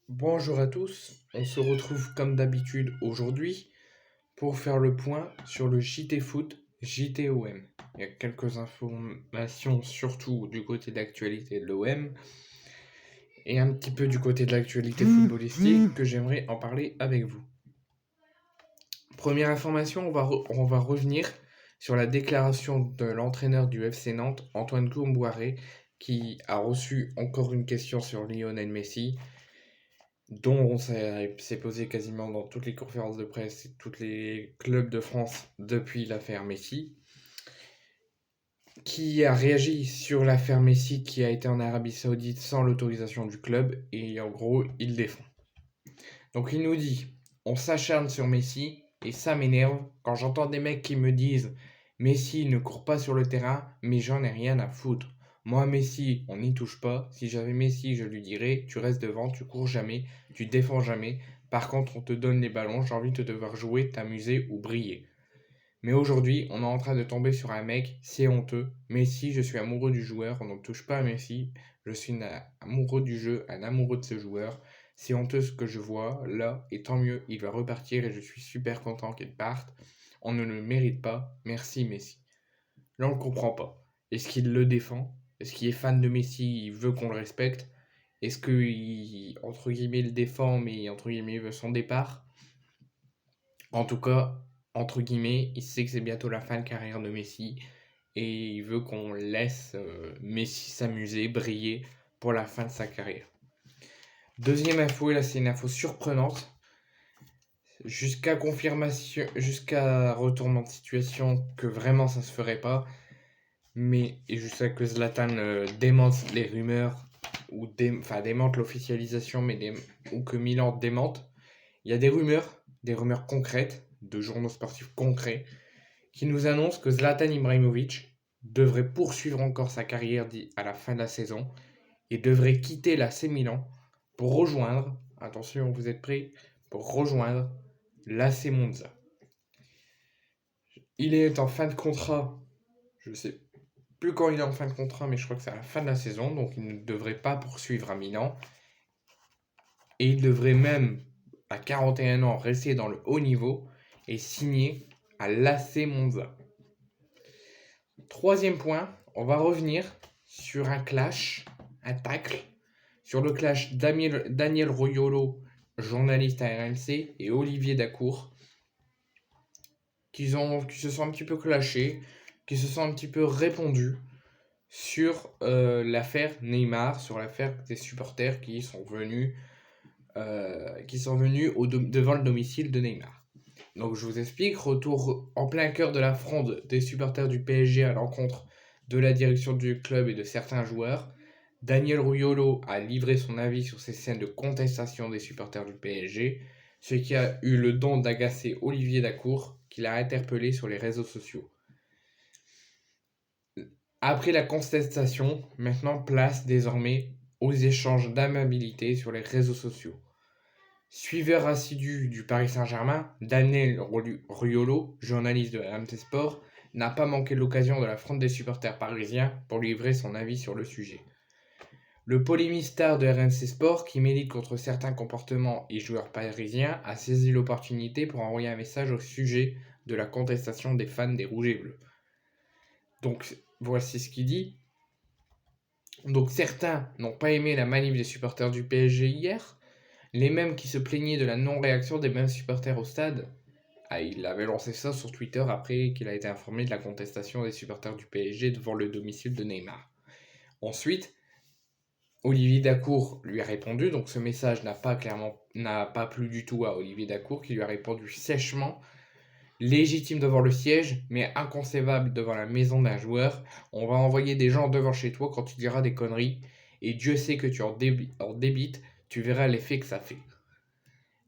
Bonjour à tous, on se retrouve comme d'habitude aujourd'hui pour faire le point sur le JT Foot JTOM. Il y a quelques informations surtout du côté de l'actualité de l'OM et un petit peu du côté de l'actualité footballistique que j'aimerais en parler avec vous. Première information, on va revenir sur la déclaration de l'entraîneur du FC Nantes, Antoine Koumboiré, qui a reçu encore une question sur Lionel Messi dont on s'est posé quasiment dans toutes les conférences de presse et tous les clubs de France depuis l'affaire Messi, qui a réagi sur l'affaire Messi qui a été en Arabie Saoudite sans l'autorisation du club, et en gros, il défend. Donc il nous dit, on s'acharne sur Messi, et ça m'énerve quand j'entends des mecs qui me disent Messi ne court pas sur le terrain, mais j'en ai rien à foutre. Moi, Messi, on n'y touche pas. Si j'avais Messi, je lui dirais tu restes devant, tu cours jamais, tu défends jamais. Par contre, on te donne les ballons, j'ai envie de te voir jouer, t'amuser ou briller. Mais aujourd'hui, on est en train de tomber sur un mec, c'est honteux. Messi, je suis amoureux du joueur, on ne touche pas à Messi. Je suis amoureux du jeu, un amoureux de ce joueur. C'est honteux ce que je vois là, et tant mieux, il va repartir et je suis super content qu'il parte. On ne le mérite pas, merci Messi. Là, on ne comprend pas. Est-ce qu'il le défend? Est-ce qu'il est fan de Messi, il veut qu'on le respecte? Est-ce qu'il, entre guillemets, le défend, mais entre guillemets, il veut son départ? En tout cas, entre guillemets, il sait que c'est bientôt la fin de carrière de Messi et il veut qu'on laisse Messi s'amuser, briller pour la fin de sa carrière. Deuxième info, et là c'est une info surprenante. Jusqu'à confirmation, jusqu'à retournement de situation que vraiment ça se ferait pas, mais et jusqu'à que Zlatan démente les rumeurs ou démente l'officialisation, ou que Milan démente, il y a des rumeurs concrètes de journaux sportifs concrets qui nous annonce que Zlatan Ibrahimovic devrait poursuivre encore sa carrière à la fin de la saison et devrait quitter l'AC Milan pour rejoindre, attention vous êtes prêts, pour rejoindre l'AC Monza. Il est en fin de contrat, je sais plus quand il est en fin de contrat, mais je crois que c'est à la fin de la saison, donc il ne devrait pas poursuivre à Milan. Et il devrait même, à 41 ans, rester dans le haut niveau et signer à l'AC Monza. Troisième point, on va revenir sur un tacle, sur le clash Daniel Royolo, journaliste à RMC, et Olivier Dacour, qui se sont un petit peu clashés, qui se sont un petit peu répondus sur l'affaire Neymar, sur l'affaire des supporters qui sont venus devant le domicile de Neymar. Donc je vous explique, retour en plein cœur de la fronde des supporters du PSG à l'encontre de la direction du club et de certains joueurs. Daniel Ruyolo a livré son avis sur ces scènes de contestation des supporters du PSG, ce qui a eu le don d'agacer Olivier Dacour, qui l'a interpellé sur les réseaux sociaux. Après la contestation, maintenant place désormais aux échanges d'amabilité sur les réseaux sociaux. Suiveur assidu du Paris Saint-Germain, Daniel Riolo, journaliste de RMC Sport, n'a pas manqué l'occasion de la fronde des supporters parisiens pour livrer son avis sur le sujet. Le polémiste-star de RMC Sport, qui milite contre certains comportements et joueurs parisiens, a saisi l'opportunité pour envoyer un message au sujet de la contestation des fans des Rouges et Bleus. Donc voici ce qu'il dit. Donc certains n'ont pas aimé la manif des supporters du PSG hier, les mêmes qui se plaignaient de la non-réaction des mêmes supporters au stade. Ah, il avait lancé ça sur Twitter après qu'il a été informé de la contestation des supporters du PSG devant le domicile de Neymar. Ensuite, Olivier Dacour lui a répondu, donc ce message n'a pas plu du tout à Olivier Dacour, qui lui a répondu sèchement: légitime devant le siège, mais inconcevable devant la maison d'un joueur. On va envoyer des gens devant chez toi quand tu diras des conneries, et Dieu sait que tu en débites, tu verras l'effet que ça fait.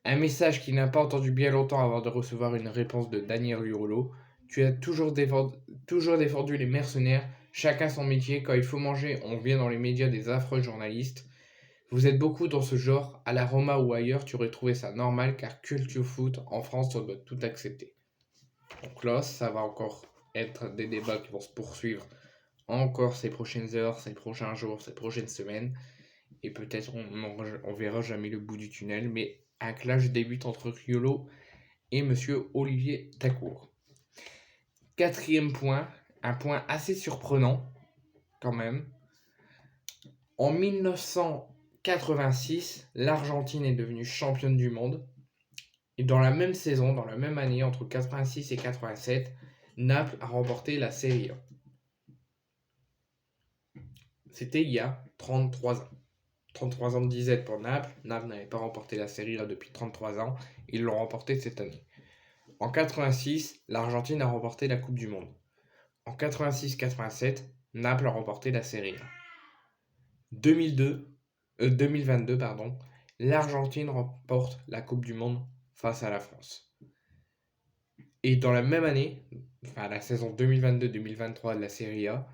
Un message qu'il n'a pas entendu bien longtemps avant de recevoir une réponse de Daniel Riolo. Tu as toujours défendu les mercenaires, chacun son métier, quand il faut manger, on vient dans les médias des affreux journalistes. Vous êtes beaucoup dans ce genre, à la Roma ou ailleurs, tu aurais trouvé ça normal car culture foot, en France, on doit tout accepter. Donc là, ça va encore être des débats qui vont se poursuivre encore ces prochaines heures, ces prochains jours, ces prochaines semaines. et peut-être on verra jamais le bout du tunnel, mais un clash débute entre Riolo et Monsieur Olivier Dacour. Quatrième point, un point assez surprenant quand même. En 1986, l'Argentine est devenue championne du monde. Et dans la même saison, dans la même année, entre 86 et 87, Naples a remporté la Serie A. C'était il y a 33 ans. 33 ans de disette pour Naples. Naples n'avait pas remporté la Serie A depuis 33 ans. Ils l'ont remporté cette année. En 86, l'Argentine a remporté la Coupe du Monde. En 86-87, Naples a remporté la Serie A. 2022, l'Argentine remporte la Coupe du Monde face à la France. Et dans la même année, enfin la saison 2022-2023 de la Serie A,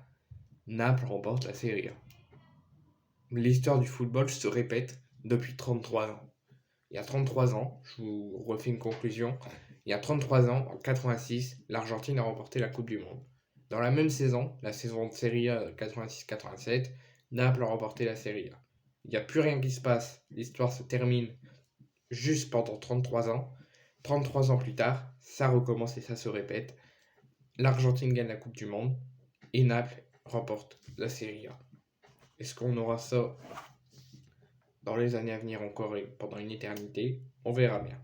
Naples remporte la Serie A. L'histoire du football se répète depuis 33 ans. Il y a 33 ans, je vous refais une conclusion, il y a 33 ans, en 86, l'Argentine a remporté la Coupe du Monde. Dans la même saison, la saison de Serie A 86-87, Naples a remporté la Serie A. Il n'y a plus rien qui se passe, l'histoire se termine juste pendant 33 ans. 33 ans plus tard, ça recommence et ça se répète. L'Argentine gagne la Coupe du Monde et Naples remporte la Serie A. Est-ce qu'on aura ça dans les années à venir encore et pendant une éternité? On verra bien.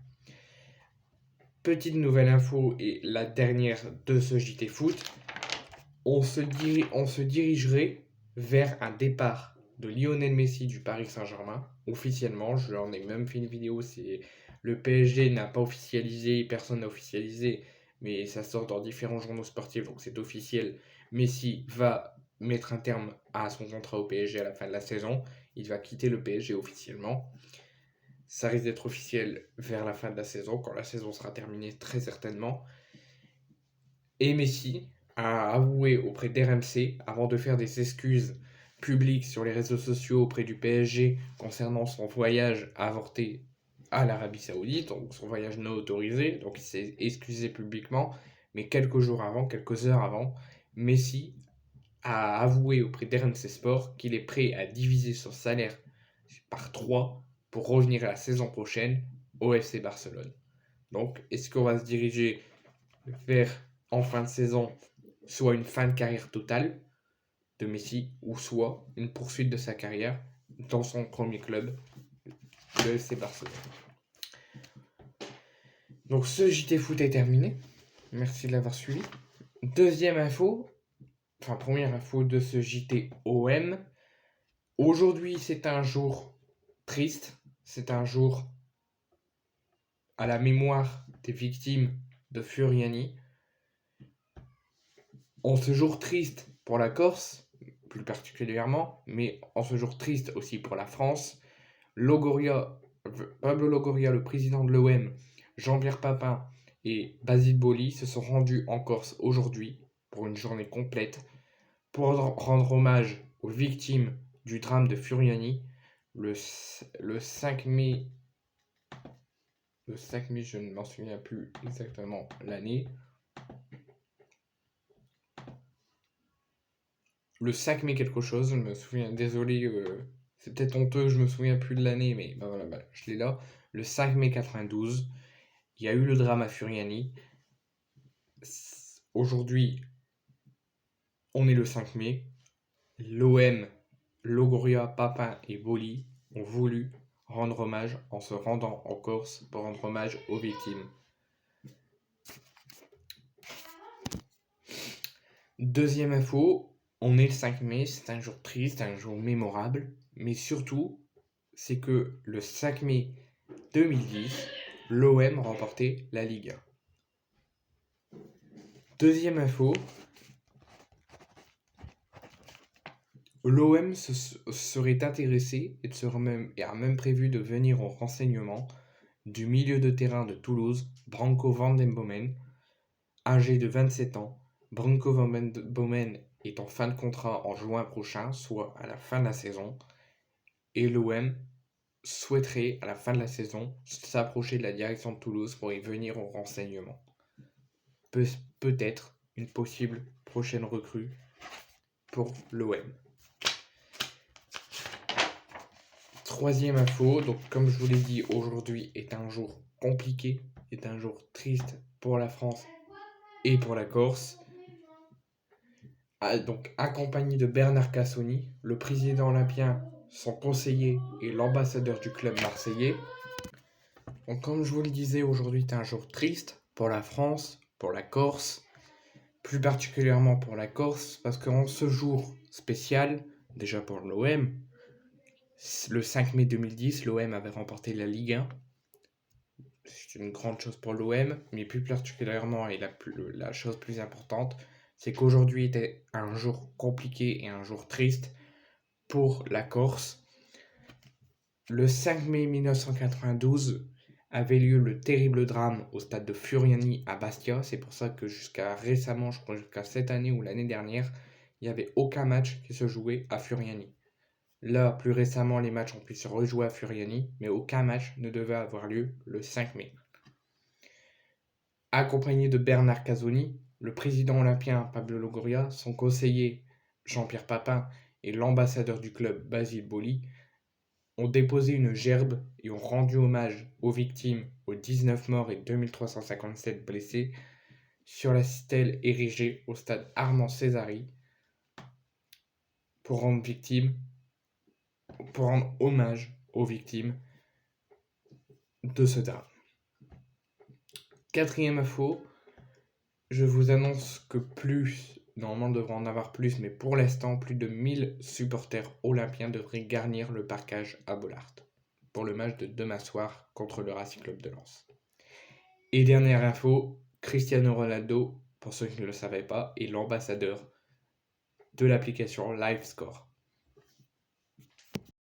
Petite nouvelle info et la dernière de ce JT Foot. On se dirigerait vers un départ de Lionel Messi du Paris Saint-Germain. Officiellement, j'en ai même fait une vidéo, le PSG n'a pas officialisé, personne n'a officialisé, mais ça sort dans différents journaux sportifs, donc c'est officiel. Messi va mettre un terme à son contrat au PSG à la fin de la saison. Il va quitter le PSG officiellement. Ça risque d'être officiel vers la fin de la saison, quand la saison sera terminée très certainement. Et Messi a avoué auprès d'RMC, avant de faire des excuses publiques sur les réseaux sociaux auprès du PSG concernant son voyage avorté à l'Arabie Saoudite, donc son voyage non autorisé, donc il s'est excusé publiquement, mais quelques heures avant, Messi a avoué auprès d'RMC Sport qu'il est prêt à diviser son salaire par 3 pour revenir la saison prochaine au FC Barcelone. Donc, est-ce qu'on va se diriger vers, en fin de saison, soit une fin de carrière totale de Messi, ou soit une poursuite de sa carrière dans son premier club, le FC Barcelone. Donc ce JT Foot est terminé. Merci de l'avoir suivi. Première info de ce JT OM. Aujourd'hui, c'est un jour triste. C'est un jour à la mémoire des victimes de Furiani. En ce jour triste pour la Corse, plus particulièrement, mais en ce jour triste aussi pour la France, Pablo Longoria, le président de l'OM, Jean-Pierre Papin et Basile Boli se sont rendus en Corse aujourd'hui pour une journée complète pour rendre hommage aux victimes du drame de Furiani le 5 mai. Le 5 mai, je ne m'en souviens plus exactement l'année. Le 5 mai quelque chose, je me souviens, désolé, c'est peut-être honteux, je me souviens plus de l'année, mais voilà, je l'ai là. Le 5 mai 92, il y a eu le drame à Furiani. Aujourd'hui, on est le 5 mai. L'OM, Longoria, Papin et Boli ont voulu rendre hommage en se rendant en Corse pour rendre hommage aux victimes. Deuxième info, on est le 5 mai, c'est un jour triste, un jour mémorable, mais surtout, c'est que le 5 mai 2010, l'OM remportait la Ligue 1. Deuxième info, l'OM serait intéressé et a même prévu de venir au renseignement du milieu de terrain de Toulouse, Branco van den Bomen, âgé de 27 ans. Branco van den Bomen est en fin de contrat en juin prochain, soit à la fin de la saison, et l'OM souhaiterait à la fin de la saison s'approcher de la direction de Toulouse pour y venir au renseignement. Peut-être une possible prochaine recrue pour l'OM. Troisième info, donc comme je vous l'ai dit, aujourd'hui est un jour compliqué, est un jour triste pour la France et pour la Corse. Donc accompagné de Bernard Cassoni, le président olympien, son conseiller et l'ambassadeur du club marseillais. Donc comme je vous le disais, aujourd'hui est un jour triste pour la France, pour la Corse, plus particulièrement pour la Corse, parce qu'en ce jour spécial, déjà pour l'OM, le 5 mai 2010, l'OM avait remporté la Ligue 1. C'est une grande chose pour l'OM, mais plus particulièrement, et la chose plus importante, c'est qu'aujourd'hui était un jour compliqué et un jour triste pour la Corse. Le 5 mai 1992 avait lieu le terrible drame au stade de Furiani à Bastia. C'est pour ça que jusqu'à récemment, je crois jusqu'à cette année ou l'année dernière, il n'y avait aucun match qui se jouait à Furiani. Là, plus récemment, les matchs ont pu se rejouer à Furiani, mais aucun match ne devait avoir lieu le 5 mai. Accompagné de Bernard Cassoni, le président olympien Pablo Longoria, son conseiller Jean-Pierre Papin et l'ambassadeur du club Basile Boli, ont déposé une gerbe et ont rendu hommage aux victimes, aux 19 morts et 2357 blessés, sur la stèle érigée au stade Armand Césari pour rendre hommage aux victimes de ce drame. Quatrième info, je vous annonce que normalement devrait en avoir plus, mais pour l'instant, plus de 1000 supporters olympiens devraient garnir le parcage à Bollaert pour le match de demain soir contre le Racing Club de Lens. Et dernière info, Cristiano Ronaldo, pour ceux qui ne le savaient pas, est l'ambassadeur de l'application LiveScore.